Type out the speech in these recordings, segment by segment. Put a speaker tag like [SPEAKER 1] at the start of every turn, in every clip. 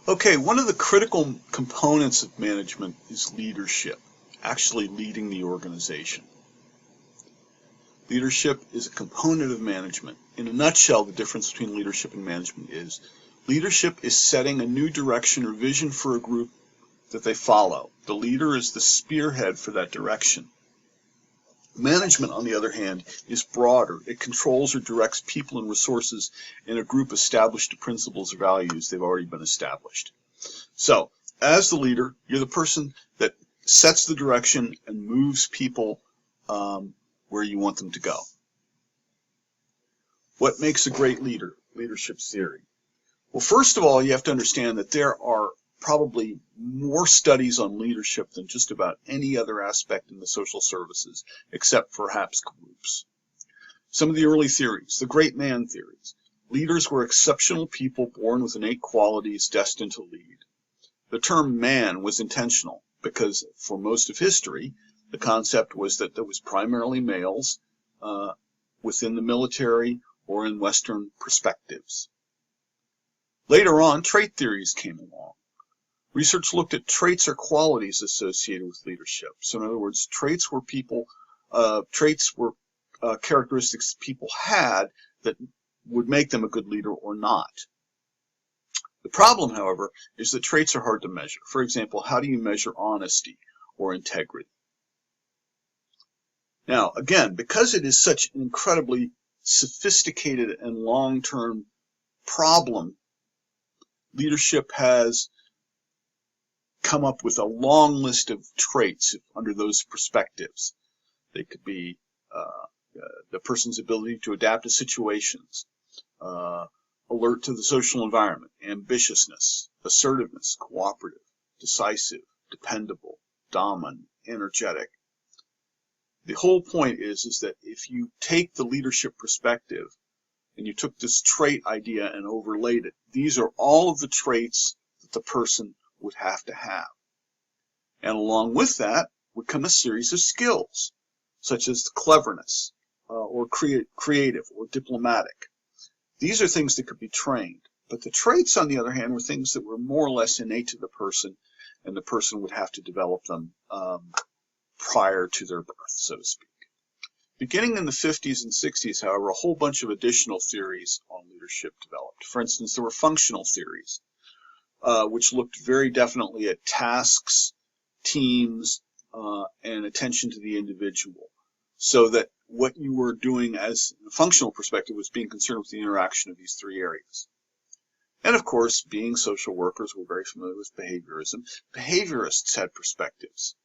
[SPEAKER 1] Okay, one of the critical components of management is leadership, actually leading the organization. Leadership is a component of management. In a nutshell, the difference between leadership and management is leadership is setting a new direction or vision for a group that they follow. The leader is the spearhead for that direction. Management, on the other hand, is broader. It controls or directs people and resources in a group established to principles or values they've already been established. So, as the leader, you're the person that sets the direction and moves people where you want them to go. What makes a great leader? Leadership theory. Well, first of all, you have to understand that there are probably more studies on leadership than just about any other aspect in the social services, except perhaps groups. Some of the early theories, the great man theories. Leaders were exceptional people born with innate qualities destined to lead. The term man was intentional because for most of history, the concept was that there was primarily males within the military or in Western perspectives. Later on, trait theories came along. Research looked at traits or qualities associated with leadership. So in other words, traits were characteristics people had that would make them a good leader or not. The problem, however, is that traits are hard to measure. For example, how do you measure honesty or integrity? Now, again, because it is such an incredibly sophisticated and long-term problem, leadership has come up with a long list of traits under those perspectives. They could be the person's ability to adapt to situations, alert to the social environment, ambitiousness, assertiveness, cooperative, decisive, dependable, dominant, energetic. The whole point is that if you take the leadership perspective and you took this trait idea and overlaid it, these are all of the traits that the person would have to have. And along with that would come a series of skills, such as cleverness, or creative, or diplomatic. These are things that could be trained. But the traits, on the other hand, were things that were more or less innate to the person, and the person would have to develop them prior to their birth, so to speak. Beginning in the 50s and 60s, however, a whole bunch of additional theories on leadership developed. For instance, there were functional theories, which looked very definitely at tasks, teams, and attention to the individual. So that what you were doing as a functional perspective was being concerned with the interaction of these three areas. And of course, being social workers, we're very familiar with behaviorism. Behaviorists had perspectives.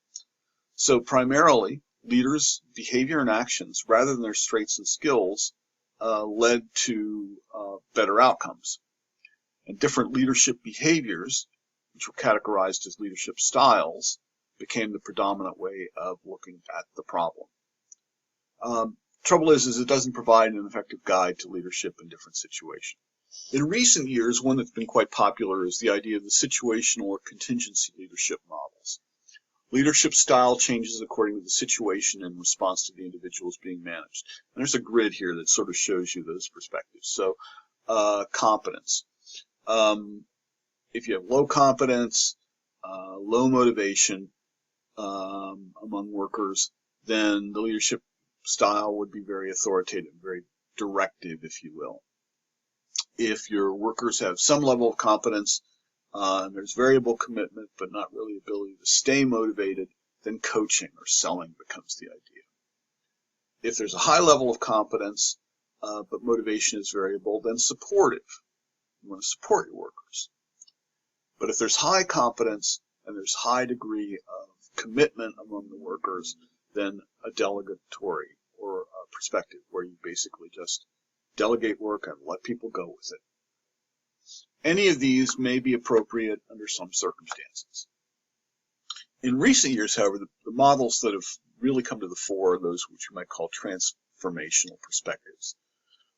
[SPEAKER 1] So primarily, leaders' behavior and actions, rather than their traits and skills, led to better outcomes. And different leadership behaviors, which were categorized as leadership styles, became the predominant way of looking at the problem. Trouble is it doesn't provide an effective guide to leadership in different situations. In recent years, one that's been quite popular is the idea of the situational or contingency leadership models. Leadership style changes according to the situation in response to the individuals being managed. And there's a grid here that sort of shows you those perspectives. So, competence. If you have low competence, low motivation among workers, then the leadership style would be very authoritative, very directive, if you will. If your workers have some level of competence, and there's variable commitment, but not really ability to stay motivated, then coaching or selling becomes the idea. If there's a high level of competence, but motivation is variable, then supportive. You want to support your workers. But if there's high competence and there's high degree of commitment among the workers, then a delegatory or a perspective where you basically just delegate work and let people go with it. Any of these may be appropriate under some circumstances. In recent years, however, the models that have really come to the fore are those which we might call transformational perspectives.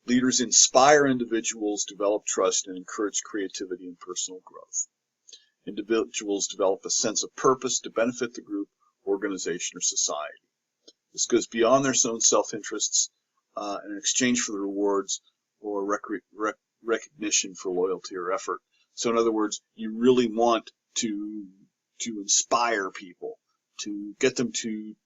[SPEAKER 1] Leaders inspire individuals, develop trust, and encourage creativity and personal growth. Individuals develop a sense of purpose to benefit the group, organization, or society. This goes beyond their own self-interests in exchange for the rewards or recognition for loyalty or effort. So in other words, you really want to inspire people, to get them to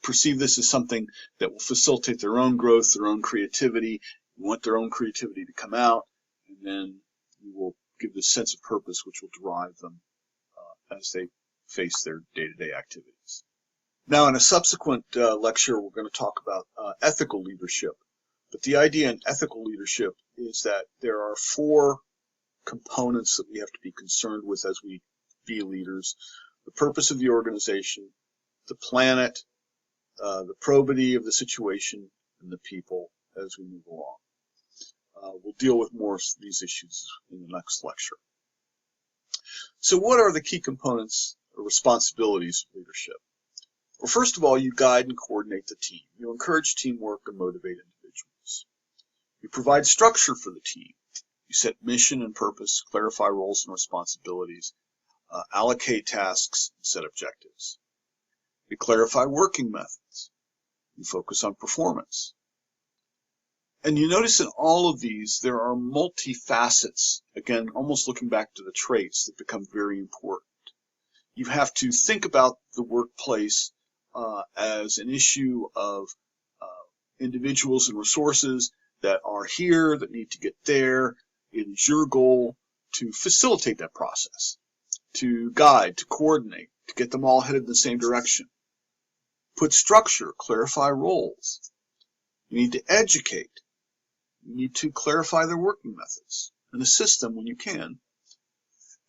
[SPEAKER 1] perceive this as something that will facilitate their own growth, their own creativity. You want their own creativity to come out, and then you will give this sense of purpose, which will drive them as they face their day-to-day activities. Now, in a subsequent lecture, we're going to talk about ethical leadership. But the idea in ethical leadership is that there are 4 components that we have to be concerned with as we be leaders: the purpose of the organization, the planet, the probity of the situation, and the people as we move along. We'll deal with more of these issues in the next lecture. So what are the key components or responsibilities of leadership? Well, first of all, you guide and coordinate the team. You encourage teamwork and motivate individuals. You provide structure for the team. You set mission and purpose, clarify roles and responsibilities, allocate tasks, and set objectives. You clarify working methods. You focus on performance. And you notice in all of these, there are multifacets, again, almost looking back to the traits that become very important. You have to think about the workplace as an issue of individuals and resources that are here, that need to get there. It is your goal to facilitate that process, to guide, to coordinate, to get them all headed in the same direction. Put structure, clarify roles. You need to educate. You need to clarify their working methods and assist them when you can.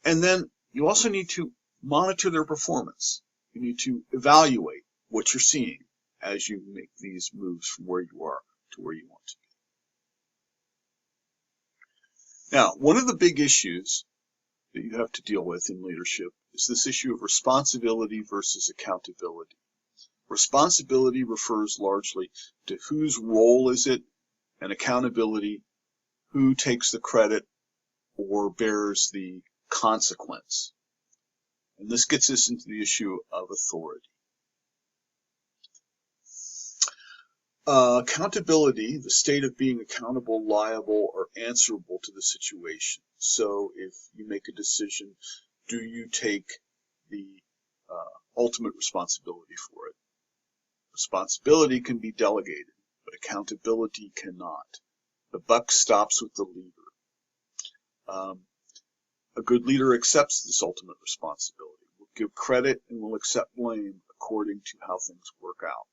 [SPEAKER 1] And then you also need to monitor their performance. You need to evaluate what you're seeing as you make these moves from where you are to where you want to be. Now, one of the big issues that you have to deal with in leadership is this issue of responsibility versus accountability. Responsibility refers largely to whose role is it, and accountability, who takes the credit or bears the consequence. And this gets us into the issue of authority. Accountability, the state of being accountable, liable, or answerable to the situation. So if you make a decision, do you take the ultimate responsibility for it? Responsibility can be delegated, but accountability cannot. The buck stops with the leader. A good leader accepts this ultimate responsibility, will give credit and will accept blame according to how things work out.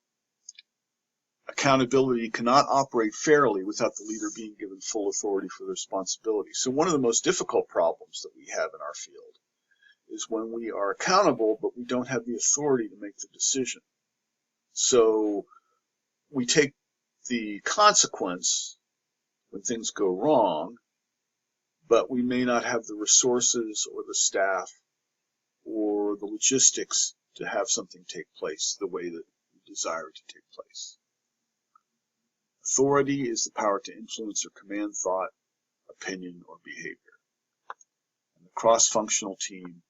[SPEAKER 1] Accountability cannot operate fairly without the leader being given full authority for the responsibility. So one of the most difficult problems that we have in our field is when we are accountable, but we don't have the authority to make the decision. So we take the consequence when things go wrong, but we may not have the resources or the staff or the logistics to have something take place the way that we desire it to take place. Authority is the power to influence or command thought, opinion, or behavior. In the cross-functional team,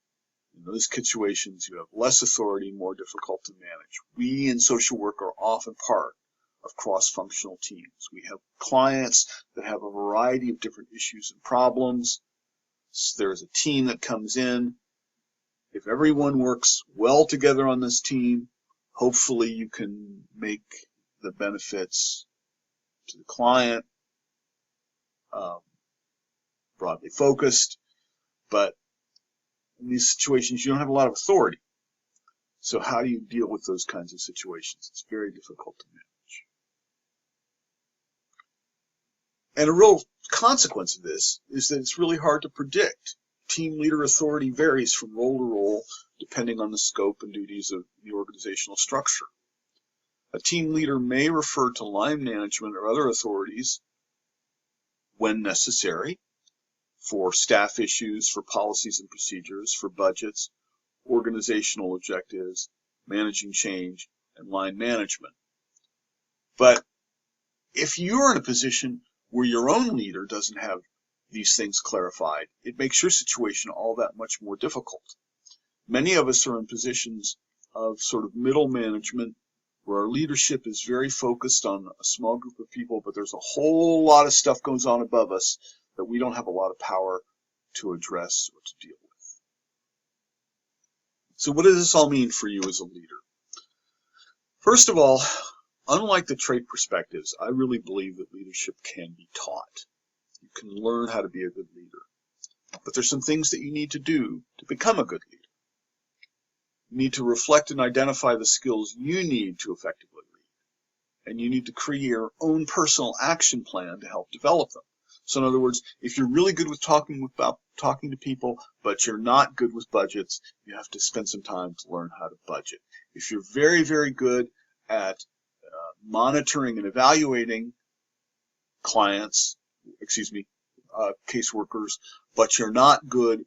[SPEAKER 1] in those situations, you have less authority, more difficult to manage. We in social work are often part of cross-functional teams. We have clients that have a variety of different issues and problems. So there's a team that comes in. If everyone works well together on this team, hopefully you can make the benefits to the client broadly focused. But in these situations, you don't have a lot of authority. So how do you deal with those kinds of situations? It's very difficult to manage. And a real consequence of this is that it's really hard to predict. Team leader authority varies from role to role depending on the scope and duties of the organizational structure. A team leader may refer to line management or other authorities when necessary for staff issues, for policies and procedures, for budgets, organizational objectives, managing change, and line management. But if you're in a position where your own leader doesn't have these things clarified, it makes your situation all that much more difficult. Many of us are in positions of sort of middle management where our leadership is very focused on a small group of people, but there's a whole lot of stuff goes on above us that we don't have a lot of power to address or to deal with. So what does this all mean for you as a leader? First of all, unlike the trait perspectives, I really believe that leadership can be taught. You can learn how to be a good leader. But there's some things that you need to do to become a good leader. You need to reflect and identify the skills you need to effectively lead. And you need to create your own personal action plan to help develop them. So in other words, if you're really good with talking to people, but you're not good with budgets, you have to spend some time to learn how to budget. If you're very, very good at monitoring and evaluating caseworkers, but you're not good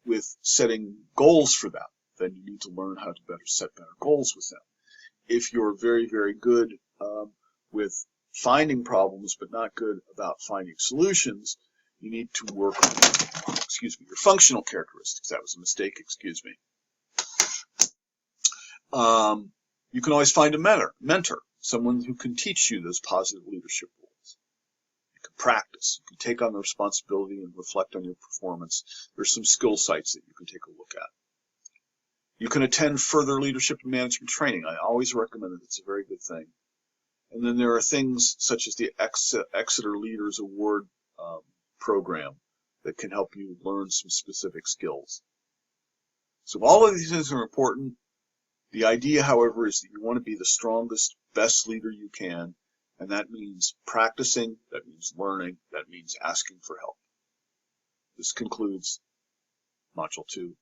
[SPEAKER 1] with setting goals for them, then you need to learn how to set better goals with them. If you're very, very good with finding problems but not good about finding solutions, you need to work on, your functional characteristics. That was a mistake, excuse me. You can always find a mentor, someone who can teach you those positive leadership roles. You can practice. You can take on the responsibility and reflect on your performance. There's some skill sites that you can take a look at. You can attend further leadership and management training. I always recommend it. It's a very good thing. And then there are things such as the Exeter Leaders Award program that can help you learn some specific skills. So all of these things are important. The idea, however, is that you want to be the strongest, best leader you can, and that means practicing, that means learning, that means asking for help. This concludes Module 2B.